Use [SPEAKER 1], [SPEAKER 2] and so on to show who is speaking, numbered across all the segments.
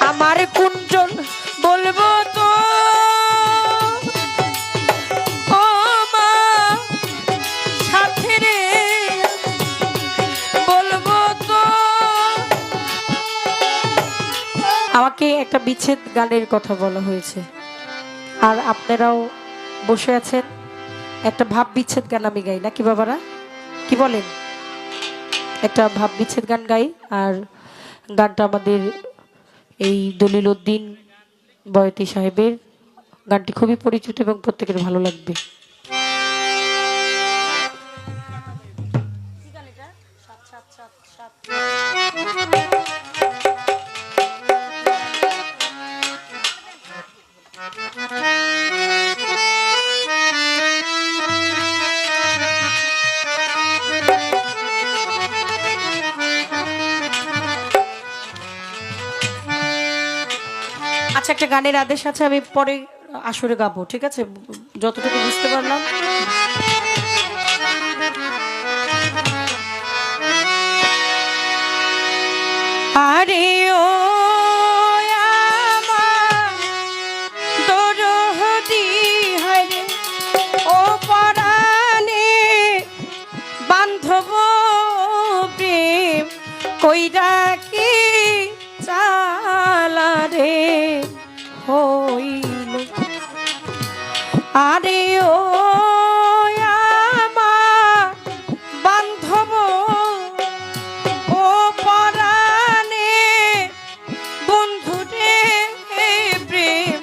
[SPEAKER 1] আমার কুঞ্চন বলবো তো ও মা সাথে রে বলবো তো। আমাকে একটা বিচ্ছেদ গানের কথা বলা হয়েছে, আর আপনারাও বসে আছেন, একটা ভাব বিচ্ছেদ গান আমি গাই নাকি বাবারা, কি বলেন? একটা ভাব বিচ্ছেদ গান গাই। আর গানটা আমাদের এই দলিল উদ্দিন বয়তি সাহেবের, গানটি খুবই পরিচিত এবং প্রত্যেকের ভালো লাগবে। আচ্ছা, একটা গানের আদেশ আছে, আমি পরে আসরে গাবো, ঠিক আছে? যতটুকু বুঝতে পারলাম। আরে ও আমার দরদি হায়রে ও পরাণে বান্ধব প্রেম কইরা কি চালা রে হইল। আরে ও আমার বান্ধব ও পরাণে বন্ধুরে প্রেম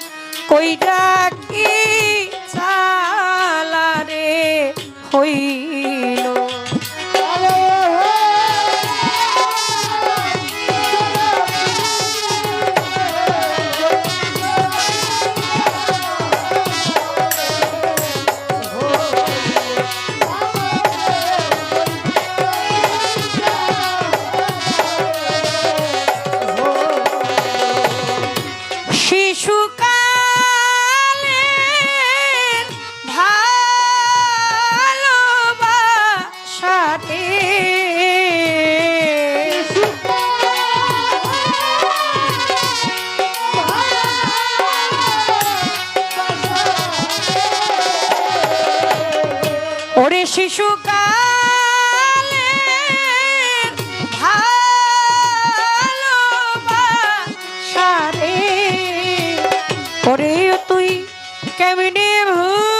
[SPEAKER 1] কইরা কি চালা রে হইল। শিশুকালের ভালোবাসাতে ওরে শিশুকালের ভালোবাসারে ওরে তুই কেমনে ভুল